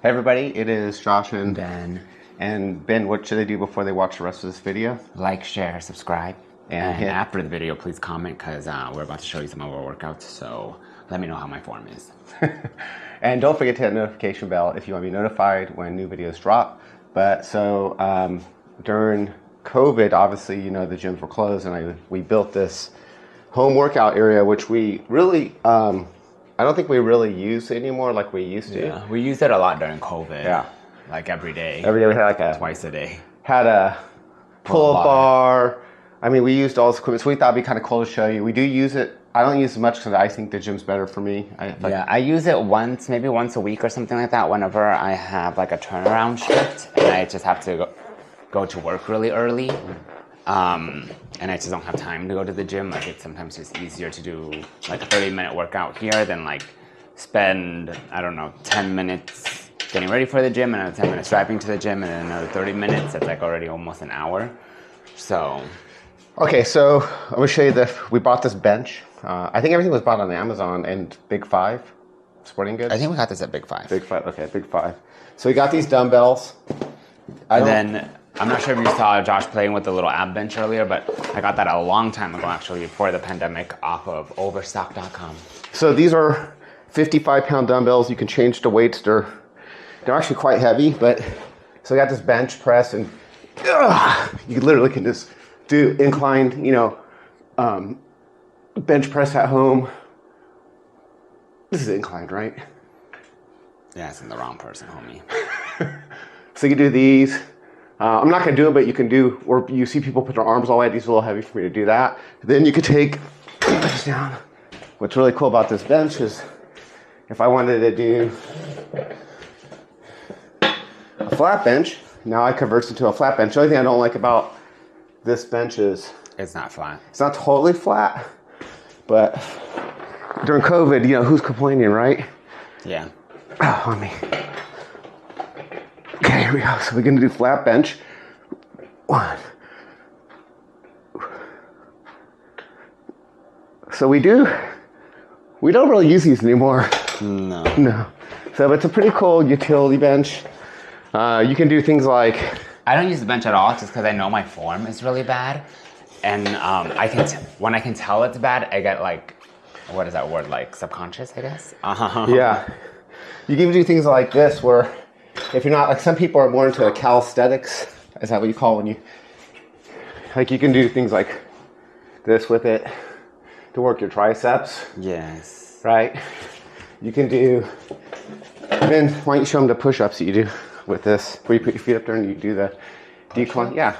Hey everybody, it is Josh and Ben. And Ben, what should they do before they watch the rest of this video? Like, share, subscribe. And hit- after the video, please comment because we're about to show you some of our workouts. So let me know how my form is. And don't forget to hit the notification bell if you want to be notified when new videos drop. During COVID, obviously, you know, the gyms were closed and we built this home workout area, which we really, I don't think we really use anymore like we used to. Yeah, we used it a lot during COVID. Yeah. Like every day. Every day we had twice a day. Had a pull-up bar. I mean, we used all this equipment, so we thought it'd be kind of cool to show you. We do use it. I don't use it much because I think the gym's better for me. I use it maybe once a week or something like that whenever I have like a turnaround shift and I just have to go to work really early. And I just don't have time to go to the gym. Like it's sometimes just easier to do like a 30-minute workout here than like spend, I don't know, 10 minutes getting ready for the gym and another 10 minutes driving to the gym and then another 30 minutes. That's like already almost an hour. So. Okay, so I'm gonna show you we bought this bench. I think everything was bought on Amazon and Big Five Sporting Goods. I think we got this at Big Five. Big Five, okay, Big Five. So we got these dumbbells. Then I'm not sure if you saw Josh playing with the little ab bench earlier, but I got that a long time ago actually before the pandemic off of overstock.com. So these are 55-pound dumbbells. You can change the weights. They're actually quite heavy, but so I got this bench press and you literally can just do inclined, bench press at home. This is inclined, right? Yeah, it's in the wrong person, homie. So you can do these. I'm not gonna do it, but you can do, or you see people put their arms all the way. These are a little heavy for me to do that. Then you could take this down. What's really cool about this bench is if I wanted to do a flat bench, now I convert it to a flat bench. The only thing I don't like about this bench is it's not flat. It's not totally flat, but during COVID, who's complaining, right? Yeah. Oh, on me. Okay, here we go. So we're gonna do flat bench. 1. So we don't really use these anymore. No. So it's a pretty cool utility bench. You can do things like, I don't use the bench at all just because I know my form is really bad. And when I can tell it's bad, I get like, what is that word? Like subconscious, I guess? Yeah. You can do things like this where if you're not, like some people are more into calisthenics. Is that what you call it when you, like you can do things like this with it to work your triceps. Yes. Right? You can do, then why don't you show them the push-ups that you do with this, where you put your feet up there and you do the decline. Yeah.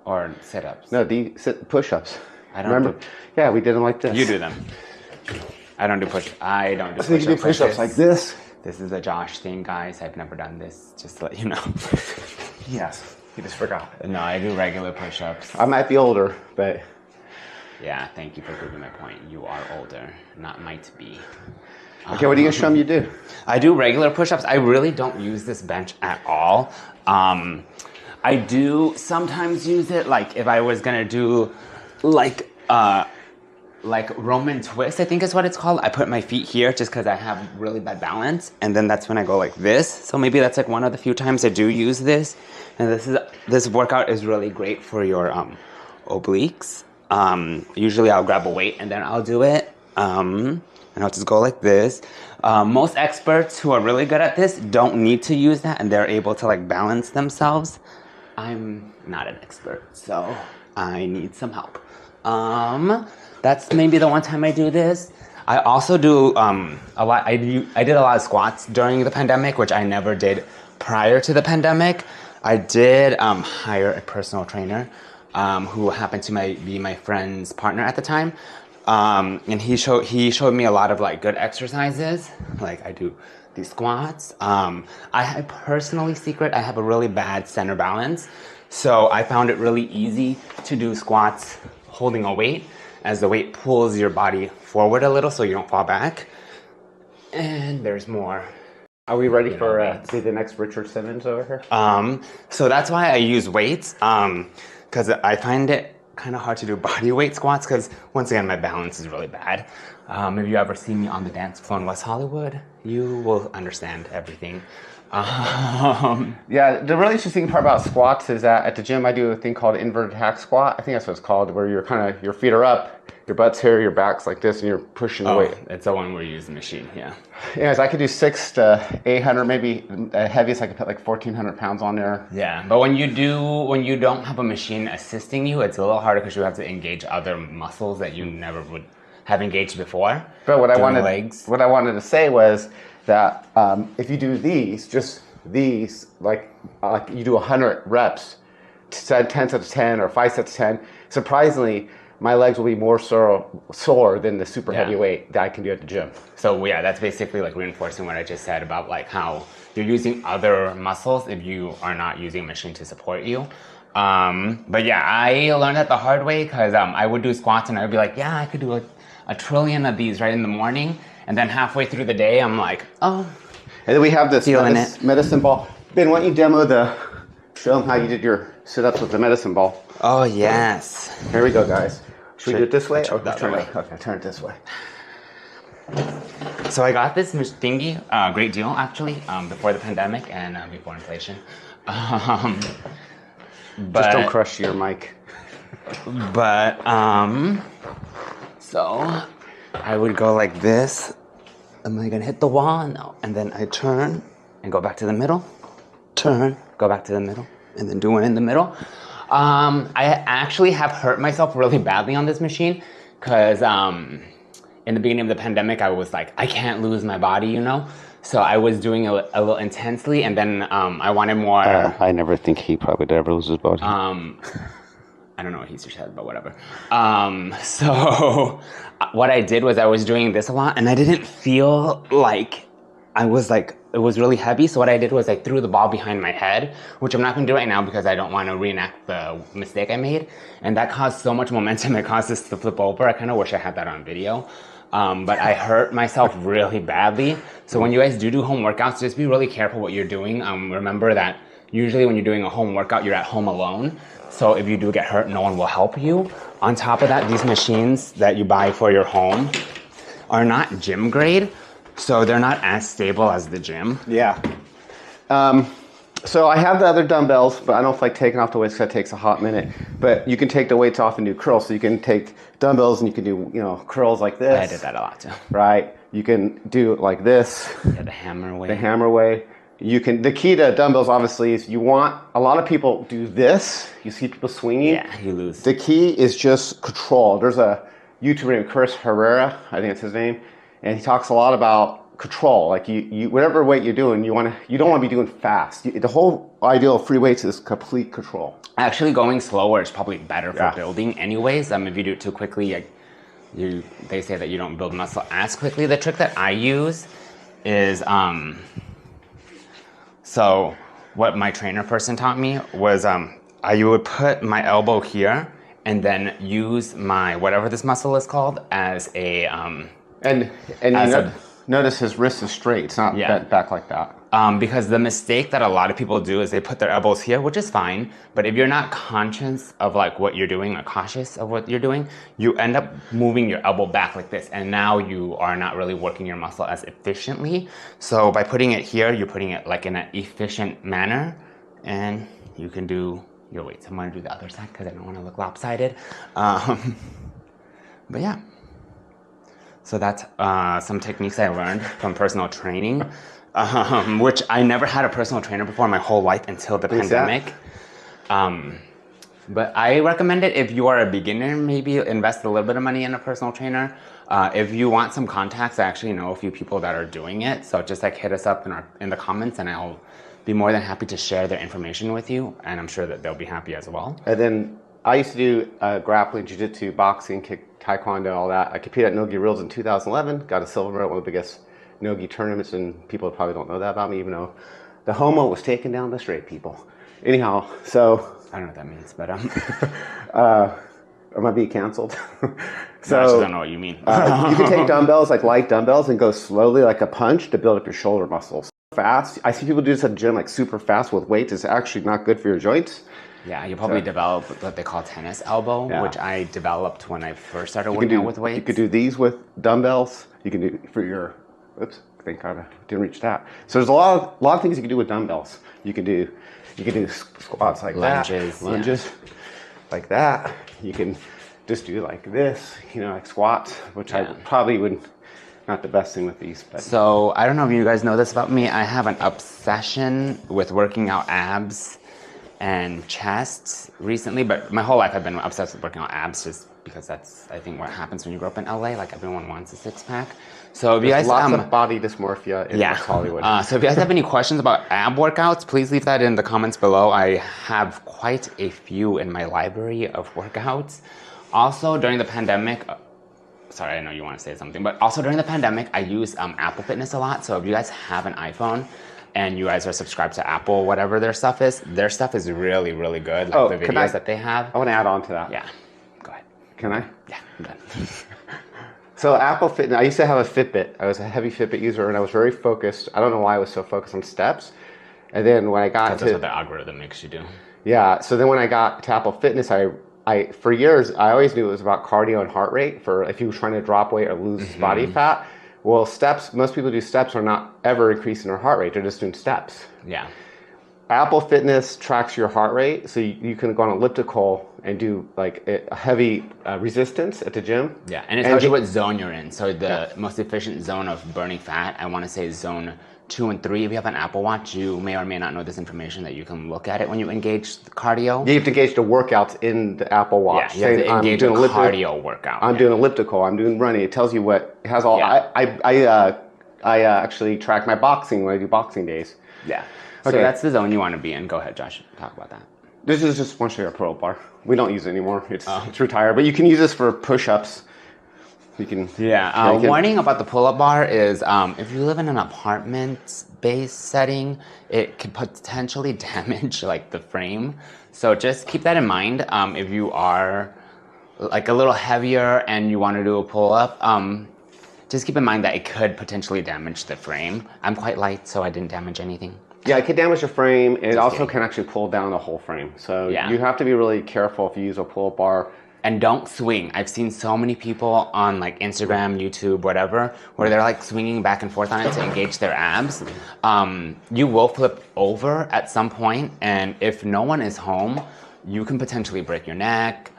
Or sit-ups. No, push-ups. I don't remember. Yeah, we did them like this. You do them. I don't do push-ups. So you can do push-ups like this. This is a Josh thing, guys. I've never done this, just to let you know. Yes. You just forgot. No, I do regular push-ups. I might be older, but. Yeah, thank you for proving my point. You are older, not might be. Okay, what are you gonna show me you do? I do regular push-ups. I really don't use this bench at all. I do sometimes use it, like if I was gonna do like Roman twist, I think is what it's called. I put my feet here just because I have really bad balance, and then that's when I go like this. So maybe that's like one of the few times I do use this. And this workout is really great for your obliques. Usually I'll grab a weight and then I'll do it. And I'll just go like this. Most experts who are really good at this don't need to use that, and they're able to like balance themselves. I'm not an expert, so I need some help. That's maybe the one time I do this. I also do a lot. I did a lot of squats during the pandemic, which I never did prior to the pandemic. I did hire a personal trainer who happened to be my friend's partner at the time. And he showed me a lot of like good exercises. Like I do these squats. I have a really bad center balance. So I found it really easy to do squats holding a weight as the weight pulls your body forward a little so you don't fall back. And there's more. Are we ready for to be the next Richard Simmons over here? So that's why I use weights. Because I find it kind of hard to do body weight squats because once again my balance is really bad. If you ever see me on the dance floor in West Hollywood, you will understand everything. Yeah, the really interesting part about squats is that at the gym I do a thing called inverted hack squat. I think that's what it's called, where you're kind of, your feet are up, your butt's here, your back's like this, and you're pushing the weight. It's the one where you use the machine, yeah. Yes, I could do 600 to 800, maybe the heaviest I could put like 1,400 pounds on there. Yeah, but when you don't have a machine assisting you, it's a little harder because you have to engage other muscles that you never would have engaged before. But what I wanted to say was that if you do just these, like you do 100 reps, 10 sets of 10 or 5 sets of 10, surprisingly, my legs will be more sore than the super heavy weight that I can do at the gym. So yeah, that's basically like reinforcing what I just said about like how you're using other muscles if you are not using a machine to support you. But yeah, I learned that the hard way because I would do squats and I would be like, yeah, I could do a trillion of these right in the morning. And then halfway through the day, I'm like, oh. And then we have this medicine ball. Ben, why don't you show them how you did your sit-ups with the medicine ball. Oh, yes. Here we go, guys. Should we do it this way or turn it? Okay, turn it this way. So I got this thingy, great deal actually, before the pandemic and before inflation. Just don't crush your mic. But, so I would go like this. Am I gonna hit the wall? No. And then I turn and go back to the middle. Turn, go back to the middle, and then do one in the middle. I actually have hurt myself really badly on this machine because in the beginning of the pandemic, I was like, I can't lose my body, you know? So I was doing it a little intensely, and then I wanted more. I never think he probably would ever lose his body. I don't know what he said, but whatever. So what I did was I was doing this a lot, and I didn't feel like it was really heavy. So what I did was I threw the ball behind my head, which I'm not going to do right now because I don't want to reenact the mistake I made. And that caused so much momentum, it caused this to flip over. I kind of wish I had that on video. But I hurt myself really badly. So when you guys do home workouts, just be really careful what you're doing. Remember that usually when you're doing a home workout, you're at home alone. So if you do get hurt, no one will help you. On top of that, these machines that you buy for your home are not gym grade. So they're not as stable as the gym. Yeah. So I have the other dumbbells, but I don't like taking off the weights because that takes a hot minute. But you can take the weights off and do curls. So you can take dumbbells and you can do, curls like this. I did that a lot too. Right. You can do it like this. Yeah, the hammer way. The hammer way. The key to dumbbells obviously is a lot of people do this. You see people swinging. Yeah, you lose. The key is just control. There's a YouTuber named Chris Herrera, I think that's his name. And he talks a lot about control. Like you whatever weight you're doing, you don't want to be doing fast. The whole idea of free weights is complete control. Actually, going slower is probably better for building anyways. If you do it too quickly, they say that you don't build muscle as quickly. The trick that I use is, so what my trainer person taught me was I would put my elbow here and then use my, whatever this muscle is called, as a, notice his wrist is straight. It's not bent back like that. Because the mistake that a lot of people do is they put their elbows here, which is fine. But if you're not conscious of like what you're doing or cautious of what you're doing, you end up moving your elbow back like this. And now you are not really working your muscle as efficiently. So by putting it here, you're putting it like in an efficient manner. And you can do your weights. I'm going to do the other side because I don't want to look lopsided. But yeah. So that's some techniques I learned from personal training, which I never had a personal trainer before my whole life until the pandemic. But I recommend it if you are a beginner, maybe invest a little bit of money in a personal trainer. If you want some contacts, I actually know a few people that are doing it. So just like hit us up in the comments and I'll be more than happy to share their information with you. And I'm sure that they'll be happy as well. And then I used to do grappling, jiu-jitsu, boxing, taekwondo, all that. I competed at Nogi Reels in 2011, got a silver medal at one of the biggest Nogi tournaments, and people probably don't know that about me, even though the homo was taking down the straight people. Anyhow, so... I don't know what that means, but... am I being canceled? So, I just don't know what you mean. You can take dumbbells, like light dumbbells, and go slowly like a punch to build up your shoulder muscles. Fast. I see people do this at the gym like super fast with weights. It's actually not good for your joints. Yeah, you probably develop what they call tennis elbow, which I developed when I first started working out with weights. You could do these with dumbbells. You can do for your, oops, thank God I didn't reach that. So there's a lot of things you can do with dumbbells. You can do squats like lunges, lunges like that. You can just do like this, like squats, which I probably would, not the best thing with these. But. So I don't know if you guys know this about me. I have an obsession with working out abs and chest recently, but my whole life I've been obsessed with working out abs just because that's, I think, what happens when you grow up in LA. Like everyone wants a six pack. So if you guys lots of body dysmorphia in West Hollywood. So if you guys have any questions about ab workouts, please leave that in the comments below. I have quite a few in my library of workouts. Also during the pandemic, sorry, I know you want to say something, but also during the pandemic, I use Apple Fitness a lot. So if you guys have an iPhone and you guys are subscribed to Apple, whatever their stuff is really, really good. Like the videos that they have. I want to add on to that. Yeah, go ahead. Can I? Yeah, I'm done. So Apple Fitness, I used to have a Fitbit. I was a heavy Fitbit user and I was very focused. I don't know why I was so focused on steps. And then when I got that's what the algorithm makes you do. Yeah, so then when I got to Apple Fitness, I for years, I always knew it was about cardio and heart rate for if you were trying to drop weight or lose body fat. Well, steps, most people do steps are not ever increasing their heart rate. They're just doing steps. Yeah. Apple Fitness tracks your heart rate, so you can go on elliptical and do like a heavy resistance at the gym. Yeah, and it tells you what zone you're in. So the most efficient zone of burning fat, I want to say zone 2 and 3. If you have an Apple Watch, you may or may not know this information that you can look at it when you engage the cardio. You have to engage the workouts in the Apple Watch. Yeah, you have to engage a cardio workout. I'm doing elliptical. I'm doing running. It tells you what it has all. Yeah. I actually track my boxing when I do boxing days. Yeah. So that's the zone you want to be in. Go ahead, Josh. Talk about that. This is just one share pull-up bar. We don't use it anymore. It's retired. But you can use this for push-ups. You can. Yeah. Warning about the pull-up bar is if you live in an apartment-based setting, it can potentially damage like the frame. So just keep that in mind. If you are like a little heavier and you want to do a pull-up, just keep in mind that it could potentially damage the frame. I'm quite light, so I didn't damage anything. Yeah, it could damage the frame. It also can actually pull down the whole frame. So you have to be really careful if you use a pull-up bar. And don't swing. I've seen so many people on like Instagram, YouTube, whatever, where they're like swinging back and forth on it to engage their abs. You will flip over at some point, and if no one is home, you can potentially break your neck,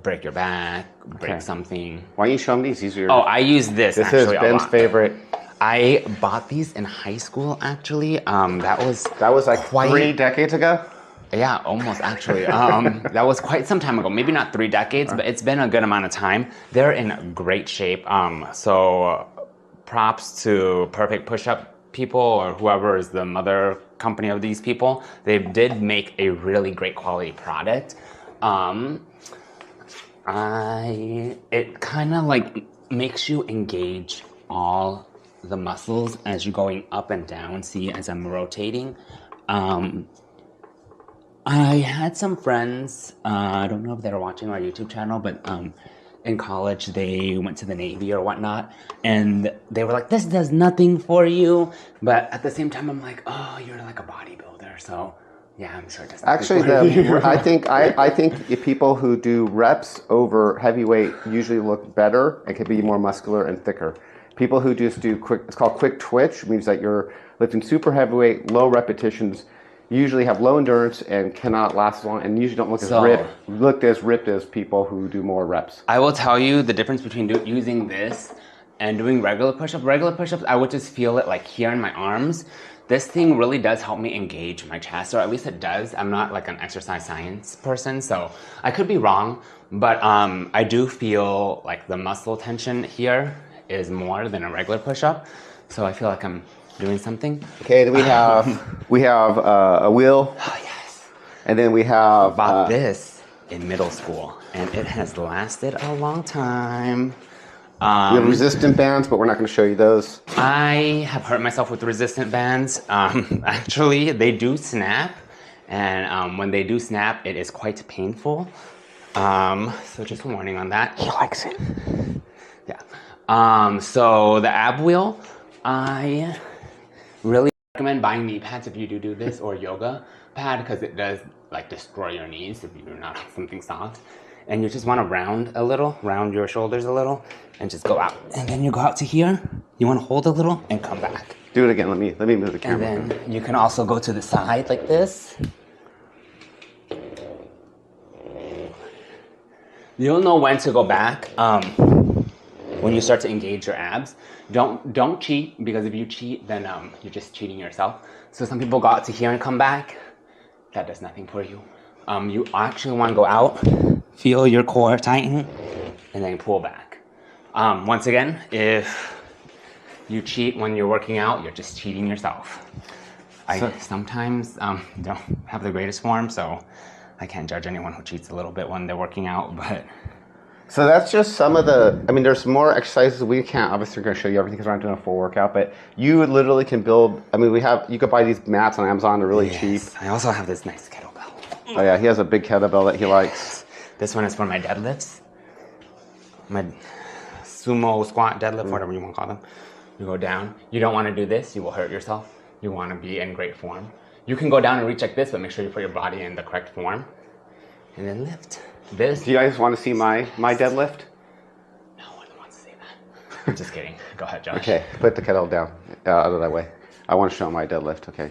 break your back, break something. Why don't you show them these? These are I use this. This is Ben's favorite. I bought these in high school, actually. That was like 3 decades ago? Yeah, almost, actually. That was quite some time ago. Maybe not 3 decades, but it's been a good amount of time. They're in great shape. So props to Perfect Push-Up people or whoever is the mother company of these people. They did make a really great quality product. It kind of like makes you engage all the muscles as you're going up and down. See, as I'm rotating. I had some friends, I don't know if they were watching our YouTube channel, but in college they went to the Navy or whatnot, and they were like, this does nothing for you. But at the same time, I'm like, oh, you're like a bodybuilder, so yeah, I'm sure it does nothing for you. I think if people who do reps over heavyweight usually look better and can be more muscular and thicker. People who just do it's called quick twitch, means that you're lifting super heavyweight, low repetitions, usually have low endurance and cannot last long, and usually don't look as ripped as people who do more reps. I will tell you the difference between using this and doing regular push-ups. Regular push-ups, I would just feel it like here in my arms. This thing really does help me engage my chest, or at least it does. I'm not like an exercise science person, so I could be wrong, but I do feel like the muscle tension here is more than a regular push-up, so I feel like I'm doing something. Okay, then we have a wheel. Oh yes. And then we have bought this in middle school, and it has lasted a long time. We have resistant bands, but we're not going to show you those. I have hurt myself with resistant bands. Actually, they do snap, and when they do snap, it is quite painful. So just a warning on that. He likes it. Yeah. So the ab wheel, I really Recommend buying knee pads if you do this, or yoga pad, because it does like destroy your knees if you're not on something soft. And you just want to round your shoulders a little, and just go out. And then you go out to here. You want to hold a little and come back. Do it again. Let me move the camera. And then you can also go to the side like this. You'll know when to go back when you start to engage your abs. Don't cheat, because if you cheat, then you're just cheating yourself. So some people go out to here and come back. That does nothing for you. You actually want to go out, feel your core tighten, and then pull back. Once again, if you cheat when you're working out, you're just cheating yourself. I sometimes don't have the greatest form, so I can't judge anyone who cheats a little bit when they're working out, but... So that's just some of the, I mean, there's more exercises. We can't, obviously, we're going to show you everything because we're not doing a full workout, but you literally can build, I mean, you could buy these mats on Amazon. They're really cheap. I also have this nice kettlebell. Oh yeah, he has a big kettlebell that he likes. This one is for my deadlifts. My sumo squat deadlift, whatever you want to call them. You go down. You don't want to do this. You will hurt yourself. You want to be in great form. You can go down and reach like this, but make sure you put your body in the correct form. And then lift. This. Do you guys want to see my deadlift? No one wants to see that. I'm just kidding. Go ahead, Josh. Okay, put the kettle down out of that way. I want to show my deadlift. Okay.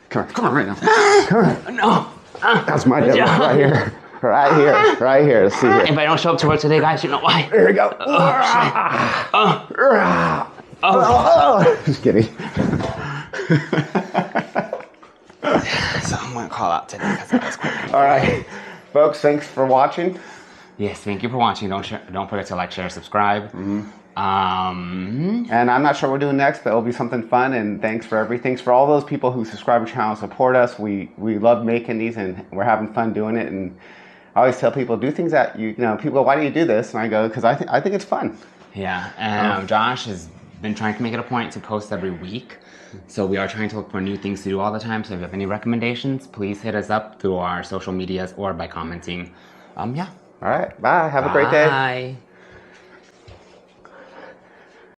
Come on right now. Come on. No. That's my deadlift right here. Right here. Let's see here. If I don't show up to work today, guys, you know why. Here we go. Just kidding. So I'm going to call out today because that was quick. All right. Folks, thanks for watching. Yes, thank you for watching. Don't forget to like, share, subscribe. And I'm not sure what we're doing next, but it'll be something fun. And thanks for everything. Thanks for all those people who subscribe to the channel and support us. We love making these, and we're having fun doing it. And I always tell people, do things that you know. People go, why do you do this? And I go, because I think it's fun. Yeah, and Josh has been trying to make it a point to post every week. So we are trying to look for new things to do all the time. So if you have any recommendations, please hit us up through our social medias or by commenting. Yeah. All right. Bye. Have a great day. Bye.